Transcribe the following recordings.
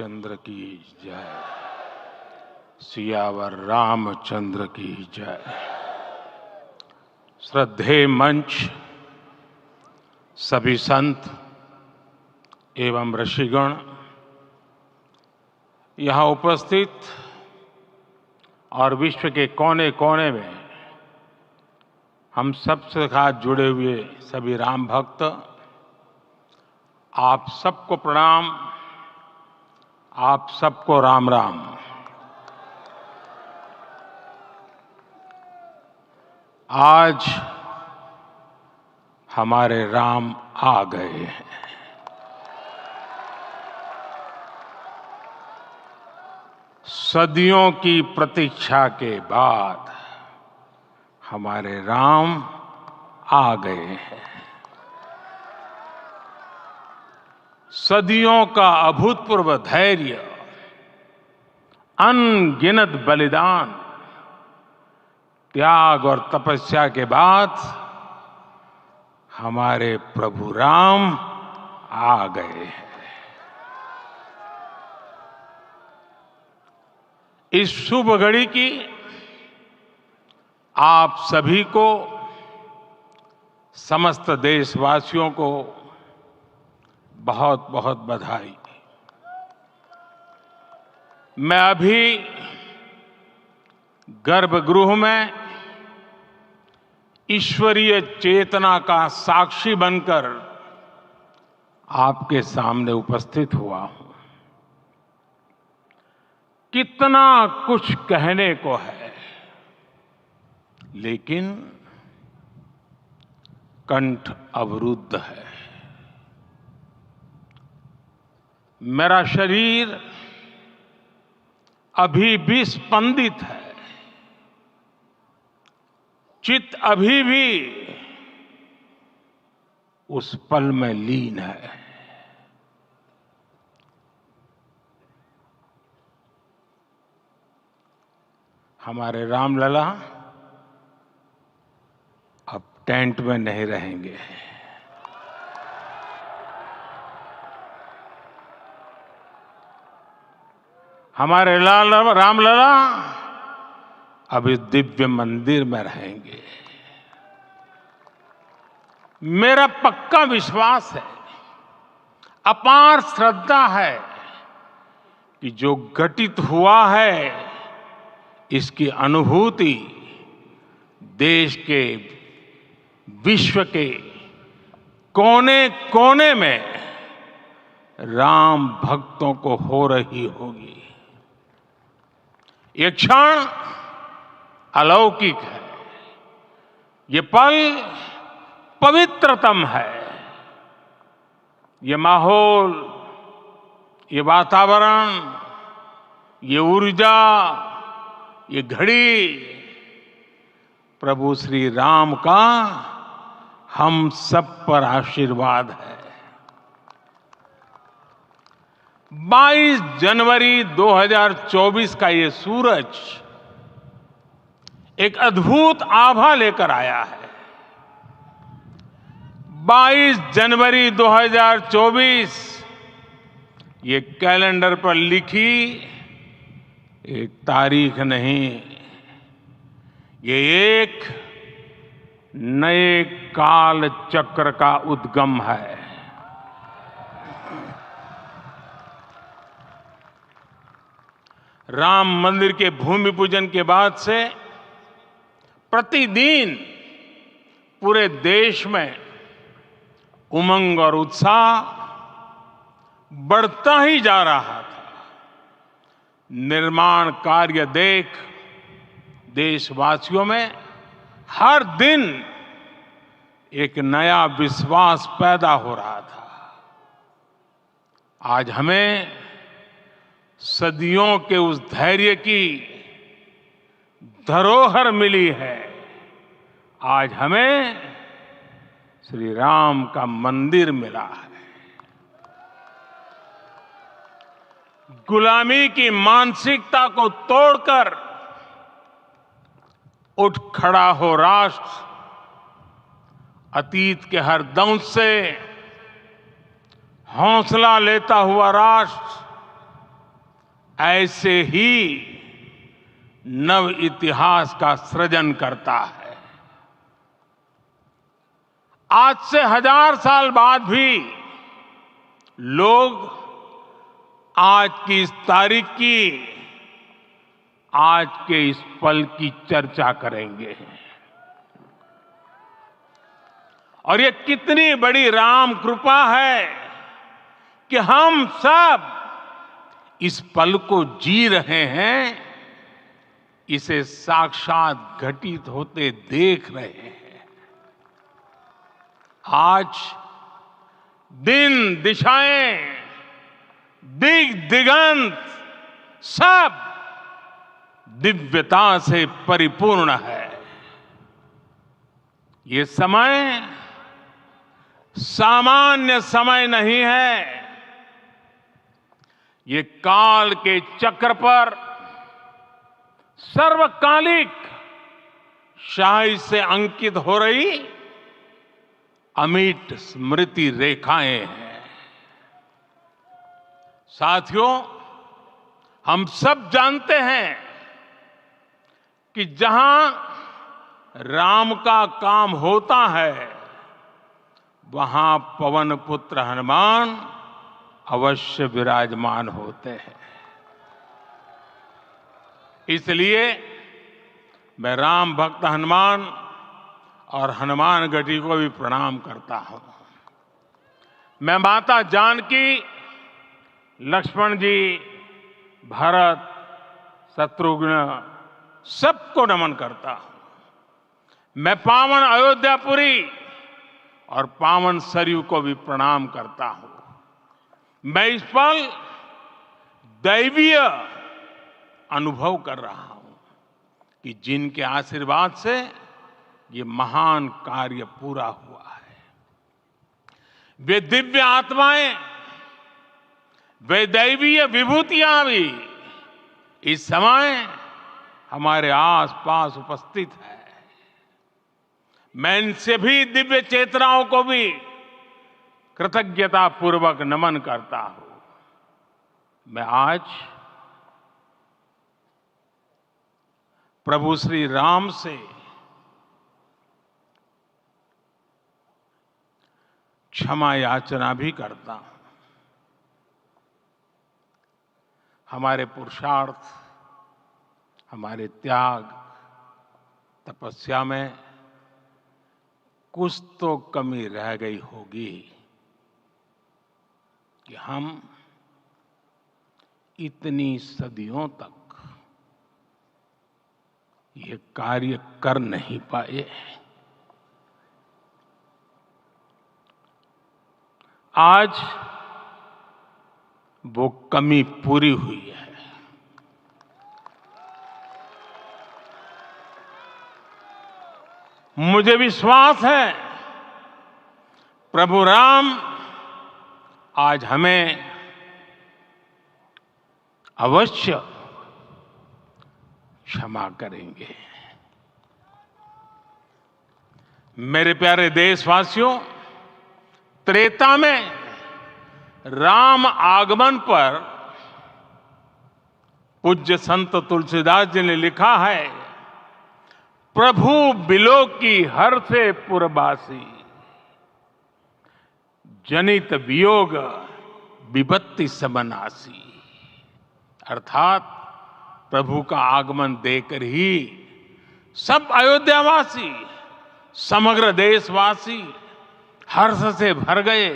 रामचंद्र की जय। सियावर रामचंद्र की जय। श्रद्धेय मंच, सभी संत एवं ऋषिगण, यहाँ उपस्थित और विश्व के कोने कोने में हम सबसे साथ जुड़े हुए सभी राम भक्त, आप सबको प्रणाम, आप सबको राम राम। आज हमारे राम आ गए हैं। सदियों की प्रतीक्षा के बाद हमारे राम आ गए हैं। सदियों का अभूतपूर्व धैर्य, अनगिनत बलिदान, त्याग और तपस्या के बाद हमारे प्रभु राम आ गए हैं। इस शुभ घड़ी की आप सभी को, समस्त देशवासियों को बहुत बहुत बधाई। मैं अभी गर्भगृह में ईश्वरीय चेतना का साक्षी बनकर आपके सामने उपस्थित हुआ हूं। कितना कुछ कहने को है, लेकिन कंठ अवरुद्ध है। मेरा शरीर अभी भी स्पंदित है, चित्त अभी भी उस पल में लीन है। हमारे रामलला अब टेंट में नहीं रहेंगे। हमारे रामलला अब इस दिव्य मंदिर में रहेंगे। मेरा पक्का विश्वास है, अपार श्रद्धा है कि जो घटित हुआ है, इसकी अनुभूति देश के, विश्व के कोने कोने में राम भक्तों को हो रही होगी। ये क्षण अलौकिक है, ये पल पवित्रतम है। ये माहौल, ये वातावरण, ये ऊर्जा, ये घड़ी प्रभु श्री राम का हम सब पर आशीर्वाद है। 22 जनवरी 2024 का ये सूरज एक अद्भुत आभा लेकर आया है। 22 जनवरी 2024 ये कैलेंडर पर लिखी एक तारीख नहीं, ये एक नए काल चक्र का उद्गम है। राम मंदिर के भूमि पूजन के बाद से प्रतिदिन पूरे देश में उमंग और उत्साह बढ़ता ही जा रहा था। निर्माण कार्य देख देशवासियों में हर दिन एक नया विश्वास पैदा हो रहा था। आज हमें सदियों के उस धैर्य की धरोहर मिली है। आज हमें श्री राम का मंदिर मिला है। गुलामी की मानसिकता को तोड़कर उठ खड़ा हो राष्ट्र। अतीत के हर दंश से हौसला लेता हुआ राष्ट्र ऐसे ही नव इतिहास का सृजन करता है। आज से 1000 साल बाद भी लोग आज की इस तारीख की, आज के इस पल की चर्चा करेंगे। और ये कितनी बड़ी राम कृपा है कि हम सब इस पल को जी रहे हैं, इसे साक्षात घटित होते देख रहे हैं। आज दिन दिशाएं, दिग दिगंत सब दिव्यता से परिपूर्ण है। ये समय सामान्य समय नहीं है। ये काल के चक्र पर सर्वकालिक शाही से अंकित हो रही अमिट स्मृति रेखाएं हैं। साथियों, हम सब जानते हैं कि जहां राम का काम होता है, वहां पवन पुत्र हनुमान अवश्य विराजमान होते हैं। इसलिए मैं राम भक्त हनुमान और हनुमान गढ़ी को भी प्रणाम करता हूं। मैं माता जानकी, लक्ष्मण जी, भरत, शत्रुघ्न सबको नमन करता हूं। मैं पावन अयोध्यापुरी और पावन सरयू को भी प्रणाम करता हूं। मैं इस पल दैवीय अनुभव कर रहा हूं कि जिनके आशीर्वाद से ये महान कार्य पूरा हुआ है। वे दिव्य आत्माएं, वे दैवीय विभूतियां भी इस समय हमारे आसपास उपस्थित है। मैं इनसे भी दिव्य चेतनाओं को भी कृतज्ञता पूर्वक नमन करता हूं। मैं आज प्रभु श्री राम से क्षमा याचना भी करता हूं। हमारे पुरुषार्थ, हमारे त्याग, तपस्या में कुछ तो कमी रह गई होगी कि हम इतनी सदियों तक ये कार्य कर नहीं पाए। आज वो कमी पूरी हुई है। मुझे विश्वास है प्रभु राम आज हमें अवश्य क्षमा करेंगे। मेरे प्यारे देशवासियों, त्रेता में राम आगमन पर पूज्य संत तुलसीदास जी ने लिखा है, प्रभु बिलो की हर से पुरबासी, जनित वियोग विपत्ति समनासी। अर्थात प्रभु का आगमन देकर ही सब अयोध्यावासी, समग्र देशवासी हर्ष से भर गए।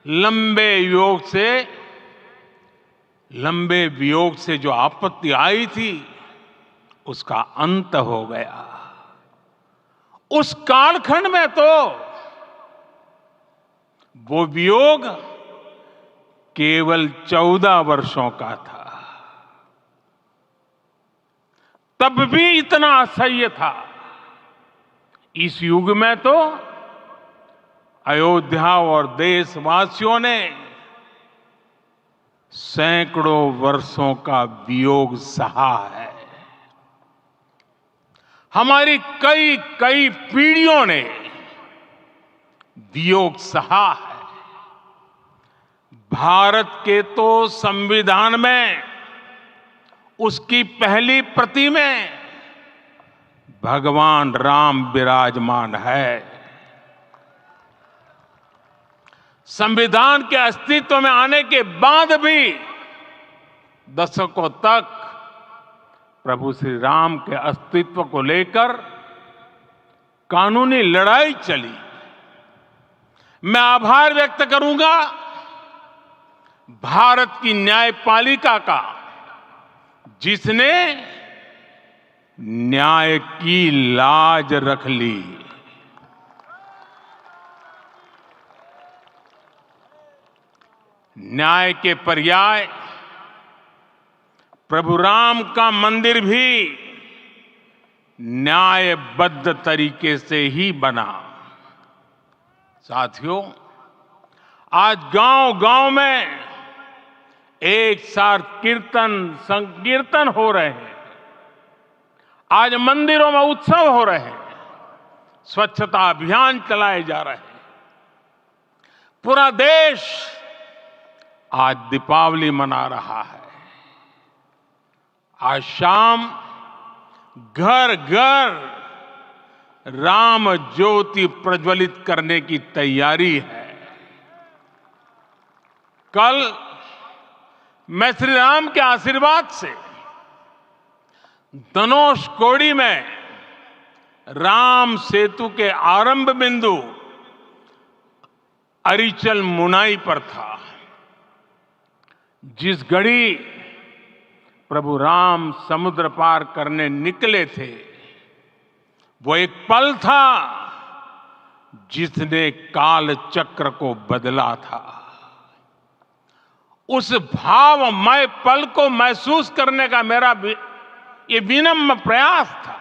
लंबे वियोग से जो आपत्ति आई थी, उसका अंत हो गया। उस कालखंड में तो वो वियोग केवल 14 वर्षों का था। तब भी इतना असह्य था। इस युग में तो अयोध्या और देशवासियों ने सैकड़ों वर्षों का वियोग सहा है। हमारी कई कई पीढ़ियों ने वियोग सहा है। भारत के तो संविधान में उसकी पहली प्रति में भगवान राम विराजमान है। संविधान के अस्तित्व में आने के बाद भी दशकों तक प्रभु श्री राम के अस्तित्व को लेकर कानूनी लड़ाई चली। मैं आभार व्यक्त करूंगा भारत की न्यायपालिका का, जिसने न्याय की लाज रख ली। न्याय के पर्याय प्रभु राम का मंदिर भी न्यायबद्ध तरीके से ही बना। साथियों, आज गांव-गांव में एक साथ कीर्तन संकीर्तन हो रहे हैं। आज मंदिरों में उत्सव हो रहे हैं, स्वच्छता अभियान चलाए जा रहे हैं। पूरा देश आज दीपावली मना रहा है। आज शाम घर घर राम ज्योति प्रज्वलित करने की तैयारी है। कल मैं श्री राम के आशीर्वाद से धनुषकोडी में राम सेतु के आरंभ बिंदु अरिचल मुनाई पर था। जिस घड़ी प्रभु राम समुद्र पार करने निकले थे, वो एक पल था जिसने काल चक्र को बदला था। उस भावमय पल को महसूस करने का मेरा ये विनम्र प्रयास था।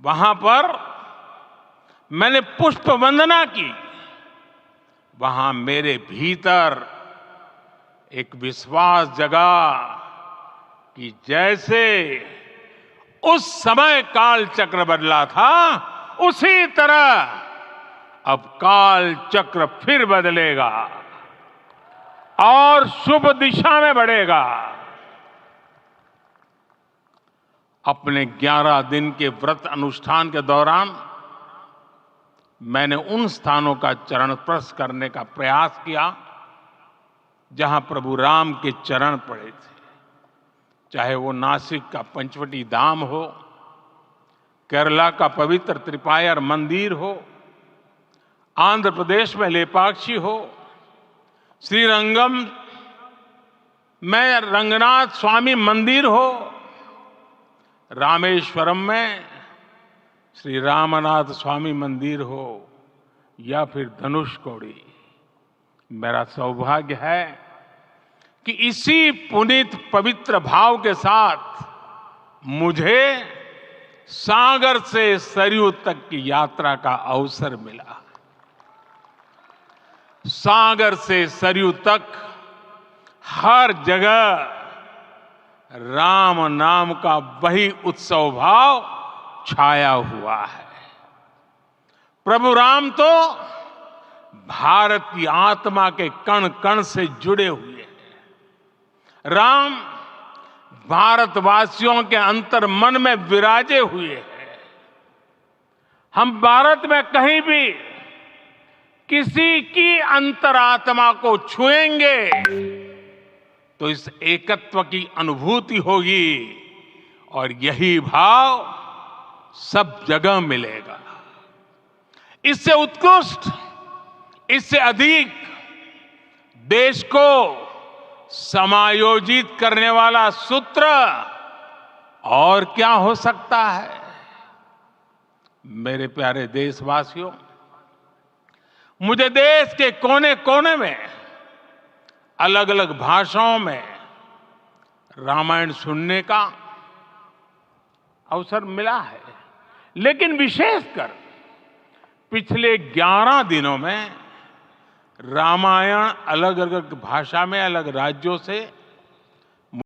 वहां पर मैंने पुष्प वंदना की। वहां मेरे भीतर एक विश्वास जगा कि जैसे उस समय काल चक्र बदला था, उसी तरह अब काल चक्र फिर बदलेगा और शुभ दिशा में बढ़ेगा। अपने 11 दिन के व्रत अनुष्ठान के दौरान मैंने उन स्थानों का चरण स्पर्श करने का प्रयास किया जहां प्रभु राम के चरण पड़े थे। चाहे वो नासिक का पंचवटी धाम हो, केरला का पवित्र त्रिपायर मंदिर हो, आंध्र प्रदेश में लेपाक्षी हो, श्रीरंगम में रंगनाथ स्वामी मंदिर हो, रामेश्वरम में श्री रामनाथ स्वामी मंदिर हो, या फिर धनुषकोडी। मेरा सौभाग्य है कि इसी पुनीत पवित्र भाव के साथ मुझे सागर से सरयू तक की यात्रा का अवसर मिला। सागर से सरयू तक हर जगह राम नाम का वही उत्सव भाव छाया हुआ है। प्रभु राम तो भारत की आत्मा के कण कण से जुड़े हुए हैं। राम भारतवासियों के अंतर मन में विराजे हुए हैं। हम भारत में कहीं भी किसी की अंतरात्मा को छुएंगे तो इस एकत्व की अनुभूति होगी और यही भाव सब जगह मिलेगा। इससे उत्कृष्ट, इससे अधिक देश को समायोजित करने वाला सूत्र और क्या हो सकता है। मेरे प्यारे देशवासियों, मुझे देश के कोने कोने में अलग अलग भाषाओं में रामायण सुनने का अवसर मिला है, लेकिन विशेषकर पिछले 11 दिनों में रामायण अलग अलग भाषा में अलग राज्यों से